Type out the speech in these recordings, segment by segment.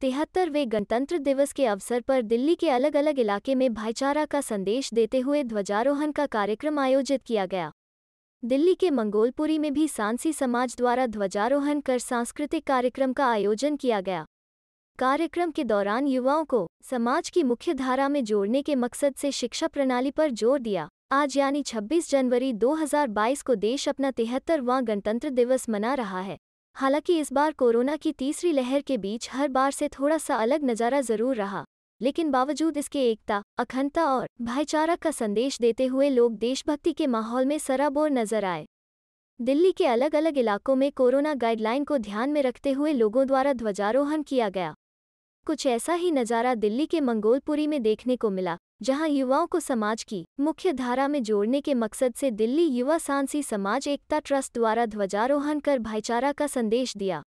73वें गणतंत्र दिवस के अवसर पर दिल्ली के अलग अलग इलाके में भाईचारा का संदेश देते हुए ध्वजारोहण का कार्यक्रम आयोजित किया गया। दिल्ली के मंगोलपुरी में भी सांसी समाज द्वारा ध्वजारोहण कर सांस्कृतिक कार्यक्रम का आयोजन किया गया। कार्यक्रम के दौरान युवाओं को समाज की मुख्य धारा में जोड़ने के मकसद से शिक्षा प्रणाली पर जोर दिया। आज यानी 26 जनवरी 2022 को देश अपना 73वां गणतंत्र दिवस मना रहा है। हालांकि इस बार कोरोना की तीसरी लहर के बीच हर बार से थोड़ा सा अलग नज़ारा जरूर रहा, लेकिन बावजूद इसके एकता, अखंडता और भाईचारा का संदेश देते हुए लोग देशभक्ति के माहौल में सराबोर नजर आए। दिल्ली के अलग अलग इलाकों में कोरोना गाइडलाइन को ध्यान में रखते हुए लोगों द्वारा ध्वजारोहण किया गया। कुछ ऐसा ही नज़ारा दिल्ली के मंगोलपुरी में देखने को मिला, जहां युवाओं को समाज की मुख्य धारा में जोड़ने के मकसद से दिल्ली युवा सांसी समाज एकता ट्रस्ट द्वारा ध्वजारोहण कर भाईचारा का संदेश दिया।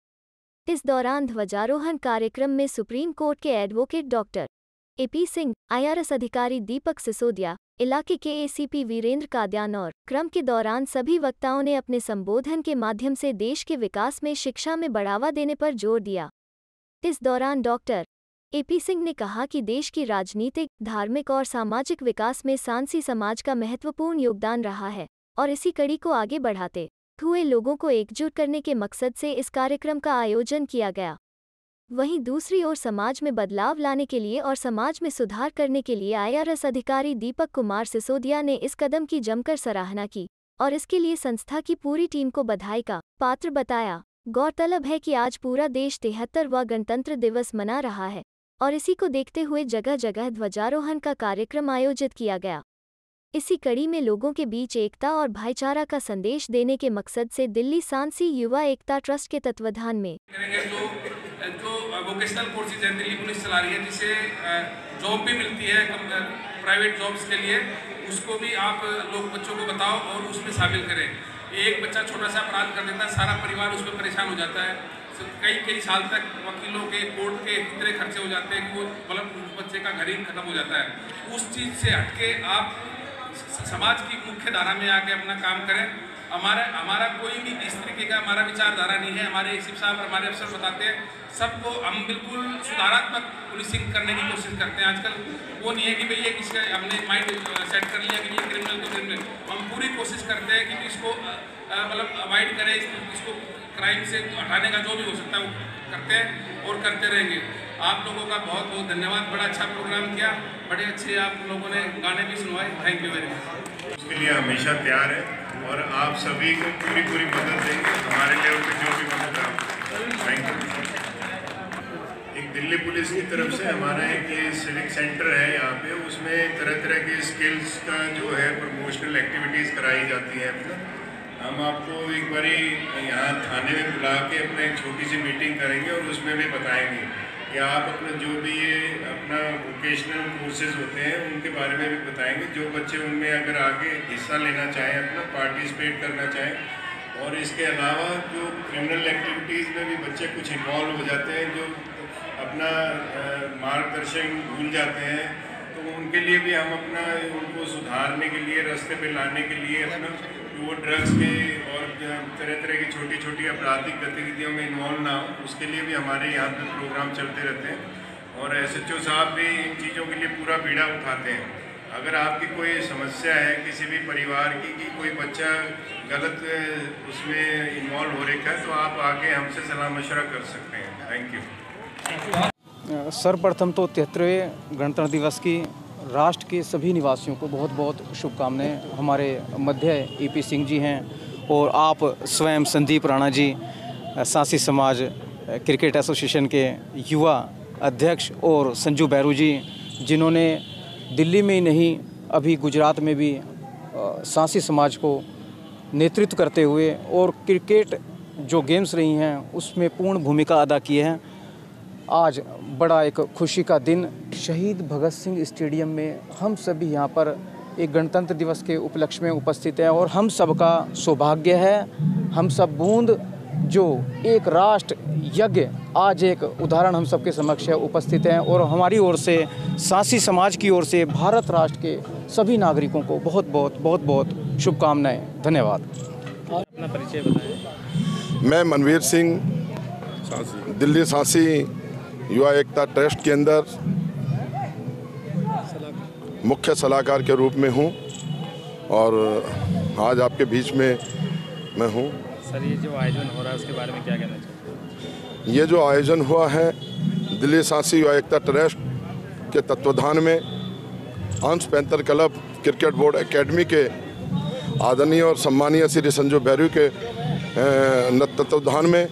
इस दौरान ध्वजारोहण कार्यक्रम में सुप्रीम कोर्ट के advocate doctor AP Singh, IRS अधिकारी दीपक सिसोदिया, इलाके के ACP वीरेंद्र कादियान और क्रम के दौरान सभी वक्ताओं ने अपने संबोधन के माध्यम से देश के विकास में शिक्षा में बढ़ावा देने पर जोर दिया। इस दौरान डॉक्टर AP सिंह ने कहा कि देश की राजनीतिक, धार्मिक और सामाजिक विकास में सांसी समाज का महत्वपूर्ण योगदान रहा है और इसी कड़ी को आगे बढ़ाते हुए लोगों को एकजुट करने के मकसद से इस कार्यक्रम का आयोजन किया गया। वहीं दूसरी ओर समाज में बदलाव लाने के लिए और समाज में सुधार करने के लिए IRS अधिकारी दीपक कुमार सिसोदिया ने इस कदम की जमकर सराहना की और इसके लिए संस्था की पूरी टीम को बधाई का पात्र बताया। गौरतलब है कि आज पूरा देश 73वां गणतंत्र दिवस मना रहा है और इसी को देखते हुए जगह जगह ध्वजारोहण का कार्यक्रम आयोजित किया गया। इसी कड़ी में लोगों के बीच एकता और भाईचारा का संदेश देने के मकसद से दिल्ली सांसी युवा एकता ट्रस्ट के तत्वाधान में जो वोकेशनल कोर्सेज है दिल्ली पुलिस चला रही है, जिसे जॉब भी मिलती है प्राइवेट जॉब्स के लिए, उसको भी आप लोग बच्चों को बताओ और उसमें शामिल करें। एक बच्चा छोटा सा अपराध कर देता है, सारा परिवार उसमें परेशान हो जाता है। कई साल तक वकीलों के, कोर्ट के इतने खर्चे हो जाते हैं कि वो मतलब उस बच्चे का घर ही खत्म हो जाता है। उस चीज़ से हटके आप समाज की मुख्य धारा में आके अपना काम करें। हमारा कोई भी इस तरीके का हमारा विचारधारा नहीं है। हमारे एसीपी साहब, हमारे अफसर बताते हैं सबको, हम बिल्कुल सुधारात्मक पुलिसिंग करने की कोशिश करते हैं। आजकल वो नहीं है कि भैया किसका हमने माइंड सेट कर लिया कि ये क्रिमिनल तो क्रिमिनल। हम पूरी कोशिश करते हैं कि इसको मतलब अवॉइड करें, इसको क्राइम से हटाने का जो भी हो सकता है वो करते हैं और करते रहेंगे। आप लोगों का बहुत बहुत धन्यवाद। बड़ा अच्छा प्रोग्राम किया, बड़े अच्छे आप लोगों ने गाने भी सुनवाए। Thank you very much. उसके लिए हमेशा तैयार है और आप सभी को पूरी मदद देंगे, हमारे लेवल पे जो भी मदद आप। Thank you. एक दिल्ली पुलिस की तरफ से हमारा एक ये सिविक सेंटर है यहाँ पे, उसमें तरह तरह के स्किल्स का जो है प्रमोशनल एक्टिविटीज़ कराई जाती हैं। हम आपको एक बारी यहाँ थाने में बुला के अपना एक छोटी सी मीटिंग करेंगे और उसमें भी बताएंगे कि आप अपना जो भी ये अपना वोकेशनल कोर्सेज होते हैं उनके बारे में भी बताएंगे। जो बच्चे उनमें अगर आगे हिस्सा लेना चाहें, अपना पार्टिसिपेट करना चाहें, और इसके अलावा जो क्रिमिनल एक्टिविटीज़ में भी बच्चे कुछ इन्वॉल्व हो जाते हैं, जो अपना मार्गदर्शन भूल जाते हैं, तो उनके लिए भी हम अपना उनको सुधारने के लिए, रास्ते पे लाने के लिए अपना वो ड्रग्स के और तरह तरह की छोटी छोटी आपराधिक गतिविधियों में इन्वॉल्व ना हो, उसके लिए भी हमारे यहाँ पे प्रोग्राम चलते रहते हैं। और SHO साहब भी इन चीज़ों के लिए पूरा बीड़ा उठाते हैं। अगर आपकी कोई समस्या है किसी भी परिवार की कि कोई बच्चा गलत उसमें इन्वॉल्व हो रखा है, तो आप आके हमसे सलाह मशवरा कर सकते हैं। Thank you. सर्वप्रथम तो 73वें गणतंत्र दिवस की राष्ट्र के सभी निवासियों को बहुत बहुत शुभकामनाएं। हमारे मध्य AP सिंह जी हैं और आप स्वयं संदीप राणा जी, सांसी समाज क्रिकेट एसोसिएशन के युवा अध्यक्ष, और संजू बैरू जी, जिन्होंने दिल्ली में ही नहीं अभी गुजरात में भी सांसी समाज को नेतृत्व करते हुए और क्रिकेट जो गेम्स रही हैं उसमें पूर्ण भूमिका अदा की है। आज बड़ा एक खुशी का दिन शहीद भगत सिंह स्टेडियम में हम सभी यहाँ पर एक गणतंत्र दिवस के उपलक्ष्य में उपस्थित हैं और हम सबका सौभाग्य है, हम सब बूंद जो एक राष्ट्र यज्ञ आज एक उदाहरण हम सबके समक्ष है उपस्थित हैं। और हमारी ओर से, सांसी समाज की ओर से भारत राष्ट्र के सभी नागरिकों को बहुत बहुत शुभकामनाएं। धन्यवाद। अपना परिचय बताएं। मैं मनवीर सिंह, दिल्ली सांसी युवा एकता ट्रस्ट के अंदर मुख्य सलाहकार के रूप में हूं और आज आपके बीच में मैं हूं। सर, ये जो आयोजन हो रहा है उसके बारे में क्या कहना चाहते हैं? ये जो आयोजन हुआ है दिल्ली सांसी युवा एकता ट्रस्ट के तत्वाधान में हंस panther club cricket board academy के आदरणीय और सम्मानीय श्री संजू बैरू के तत्वाधान में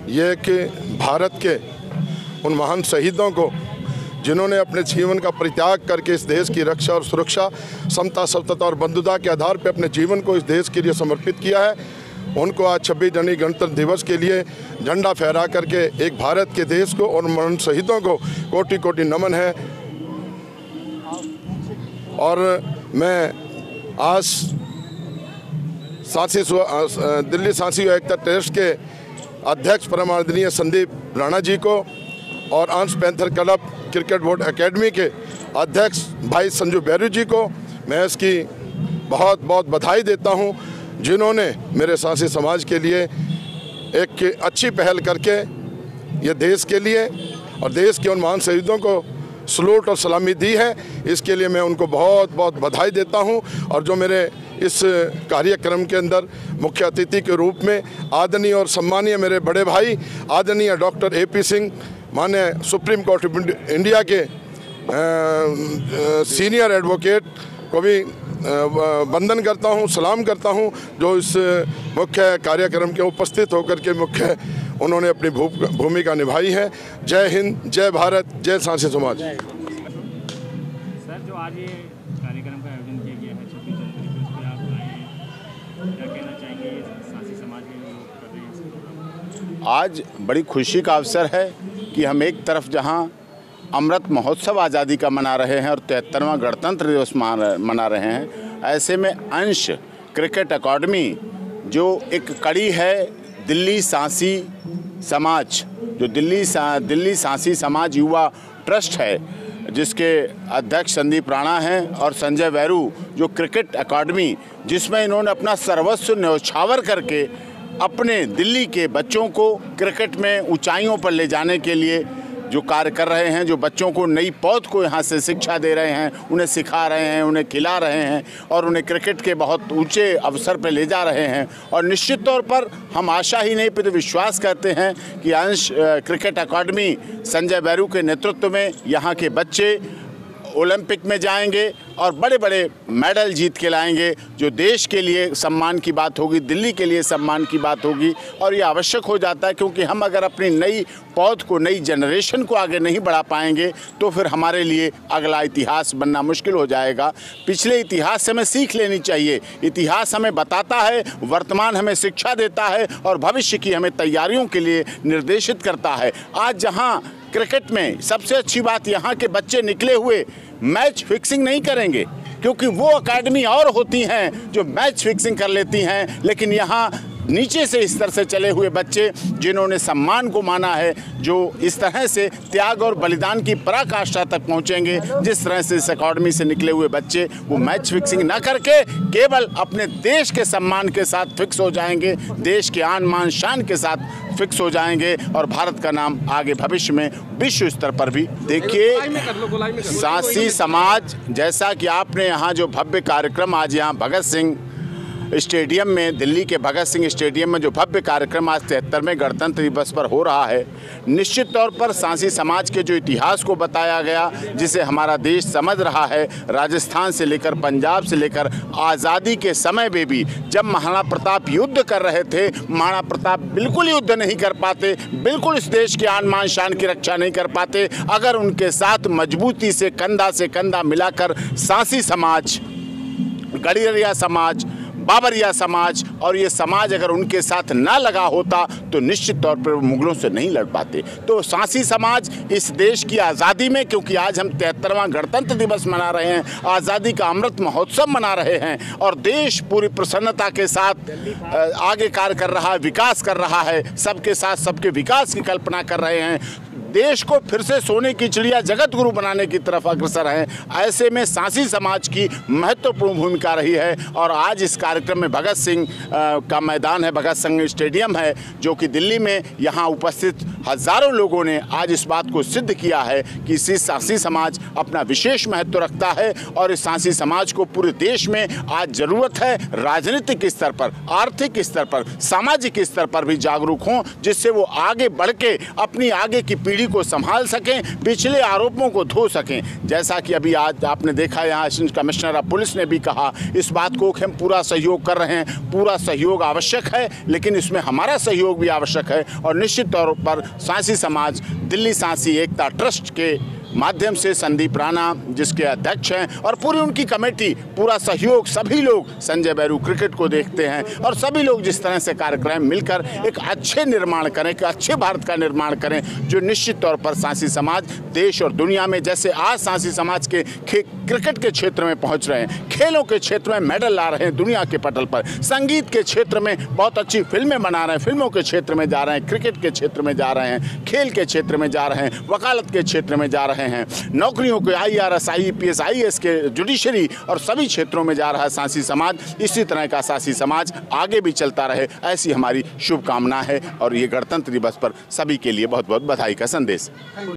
ये कि भारत के उन महान शहीदों को जिन्होंने अपने जीवन का परित्याग करके इस देश की रक्षा और सुरक्षा, समता, सत्यता और बंधुता के आधार पर अपने जीवन को इस देश के लिए समर्पित किया है, उनको आज 26 जनवरी गणतंत्र दिवस के लिए झंडा फहरा करके एक भारत के देश को और महान शहीदों को कोटि कोटि नमन है। और मैं आज दिल्ली सांसी युवा एकता ट्रस्ट के अध्यक्ष परम आदरणीय संदीप राणा जी को और हंस panther club cricket board academy के अध्यक्ष भाई संजू बैरू जी को मैं इसकी बहुत बहुत बधाई देता हूं, जिन्होंने मेरे सांसी समाज के लिए एक अच्छी पहल करके ये देश के लिए और देश के उन महान शहीदों को सलूट और सलामी दी है। इसके लिए मैं उनको बहुत बहुत बधाई देता हूं। और जो मेरे इस कार्यक्रम के अंदर मुख्य अतिथि के रूप में आदरणीय और सम्मानीय मेरे बड़े भाई आदरणीय डॉक्टर AP सिंह, माननीय सुप्रीम कोर्ट ऑफ इंडिया के सीनियर एडवोकेट को भी वंदन करता हूं, सलाम करता हूं, जो इस मुख्य कार्यक्रम के उपस्थित होकर के मुख्य उन्होंने अपनी भूमिका निभाई है। जय हिंद, जय भारत, जय सांसी समाज। सर, जो आज ये कार्यक्रम का आयोजन किया गया है 26 जनवरी को, उस पर आप आए हैं, क्या कहना चाहेंगे सांसी समाज के लोग कर रहे हैं इस प्रोग्राम? आज बड़ी खुशी का अवसर है कि हम एक तरफ जहां अमृत महोत्सव आज़ादी का मना रहे हैं और 73वां गणतंत्र दिवस मना रहे हैं, ऐसे में अंश क्रिकेट अकादमी जो एक कड़ी है दिल्ली सांसी समाज, जो दिल्ली सांसी समाज युवा ट्रस्ट है, जिसके अध्यक्ष संदीप राणा हैं, और संजय बैरू जो क्रिकेट अकादमी, जिसमें इन्होंने अपना सर्वस्व न्यौछावर करके अपने दिल्ली के बच्चों को क्रिकेट में ऊंचाइयों पर ले जाने के लिए जो कार्य कर रहे हैं, जो बच्चों को नई पौध को यहाँ से शिक्षा दे रहे हैं, उन्हें सिखा रहे हैं, उन्हें खिला रहे हैं और उन्हें क्रिकेट के बहुत ऊंचे अवसर पर ले जा रहे हैं। और निश्चित तौर पर हम आशा ही नहीं पर विश्वास करते हैं कि अंश क्रिकेट अकादमी संजय बैरू के नेतृत्व में यहाँ के बच्चे ओलंपिक में जाएंगे और बड़े बड़े मेडल जीत के लाएंगे, जो देश के लिए सम्मान की बात होगी, दिल्ली के लिए सम्मान की बात होगी। और ये आवश्यक हो जाता है, क्योंकि हम अगर अपनी नई पौध को, नई जनरेशन को आगे नहीं बढ़ा पाएंगे तो फिर हमारे लिए अगला इतिहास बनना मुश्किल हो जाएगा। पिछले इतिहास से हमें सीख लेनी चाहिए। इतिहास हमें बताता है, वर्तमान हमें शिक्षा देता है और भविष्य की हमें तैयारियों के लिए निर्देशित करता है। आज जहाँ क्रिकेट में सबसे अच्छी बात, यहाँ के बच्चे निकले हुए मैच फिक्सिंग नहीं करेंगे, क्योंकि वो अकेडमी और होती हैं जो मैच फिक्सिंग कर लेती हैं, लेकिन यहाँ नीचे से इस तरह से चले हुए बच्चे जिन्होंने सम्मान को माना है, जो इस तरह से त्याग और बलिदान की पराकाष्ठा तक पहुंचेंगे, जिस तरह से इस अकादमी से निकले हुए बच्चे वो मैच फिक्सिंग ना करके केवल अपने देश के सम्मान के साथ फिक्स हो जाएंगे, देश के आन मान शान के साथ फिक्स हो जाएंगे और भारत का नाम आगे भविष्य में विश्व स्तर पर भी। देखिए, सांसी समाज, जैसा कि आपने यहाँ जो भव्य कार्यक्रम आज यहाँ भगत सिंह स्टेडियम में, दिल्ली के भगत सिंह स्टेडियम में जो भव्य कार्यक्रम आज 73वें गणतंत्र दिवस पर हो रहा है, निश्चित तौर पर सांसी समाज के जो इतिहास को बताया गया, जिसे हमारा देश समझ रहा है, राजस्थान से लेकर पंजाब से लेकर आज़ादी के समय में भी जब महाराणा प्रताप युद्ध कर रहे थे, महाराणा प्रताप बिल्कुल युद्ध नहीं कर पाते, बिल्कुल इस देश के आन मान शान की रक्षा नहीं कर पाते, अगर उनके साथ मजबूती से कंधा मिलाकर सांसी समाज, गड़ियरिया समाज, बाबरिया समाज और ये समाज अगर उनके साथ ना लगा होता तो निश्चित तौर पर वो मुगलों से नहीं लड़ पाते। तो सांसी समाज इस देश की आज़ादी में, क्योंकि आज हम 73वां गणतंत्र दिवस मना रहे हैं, आज़ादी का अमृत महोत्सव मना रहे हैं और देश पूरी प्रसन्नता के साथ आगे कार्य कर रहा है, विकास कर रहा है, सबके साथ सबके विकास की कल्पना कर रहे हैं। देश को फिर से सोने की चिड़िया जगत गुरु बनाने की तरफ अग्रसर हैं। ऐसे में सांसी समाज की महत्वपूर्ण भूमिका रही है और आज इस कार्यक्रम में भगत सिंह का मैदान है, भगत सिंह स्टेडियम है, जो कि दिल्ली में यहाँ उपस्थित हजारों लोगों ने आज इस बात को सिद्ध किया है कि इसी सांसी समाज अपना विशेष महत्व रखता है और इस सांसी समाज को पूरे देश में आज जरूरत है राजनीतिक स्तर पर, आर्थिक स्तर पर, सामाजिक स्तर पर भी जागरूक हों, जिससे वो आगे बढ़ के अपनी आगे की पीढ़ी को संभाल सकें, पिछले आरोपों को धो सकें। जैसा कि अभी आज आपने देखा, यहाँ असिस्टेंट कमिश्नर ऑफ पुलिस ने भी कहा, इस बात को हम पूरा सहयोग कर रहे हैं। पूरा सहयोग आवश्यक है, लेकिन इसमें हमारा सहयोग भी आवश्यक है और निश्चित तौर पर सांसी समाज दिल्ली सांसी एकता ट्रस्ट के माध्यम से संदीप राणा जिसके अध्यक्ष हैं और पूरी उनकी कमेटी, पूरा सहयोग, सभी लोग संजय बैरू क्रिकेट को देखते हैं और सभी लोग जिस तरह से कार्यक्रम मिलकर एक अच्छे निर्माण करें, एक अच्छे भारत का निर्माण करें, जो निश्चित तौर पर सांसी समाज देश और दुनिया में, जैसे आज सांसी समाज के क्रिकेट के क्षेत्र में पहुंच रहे हैं, खेलों के क्षेत्र में मेडल ला रहे हैं दुनिया के पटल पर, संगीत के क्षेत्र में बहुत अच्छी फिल्में बना रहे हैं, फिल्मों के क्षेत्र में जा रहे हैं, क्रिकेट के क्षेत्र में जा रहे हैं, खेल के क्षेत्र में जा रहे हैं, वकालत के क्षेत्र में जा रहे हैं, नौकरियों के IAS, IPS, IAS के जुडिशरी और सभी क्षेत्रों में जा रहा है सांसी समाज। इसी तरह का सांसी समाज आगे भी चलता रहे, ऐसी हमारी शुभकामना है और ये गणतंत्र दिवस पर सभी के लिए बहुत बहुत बधाई का संदेश।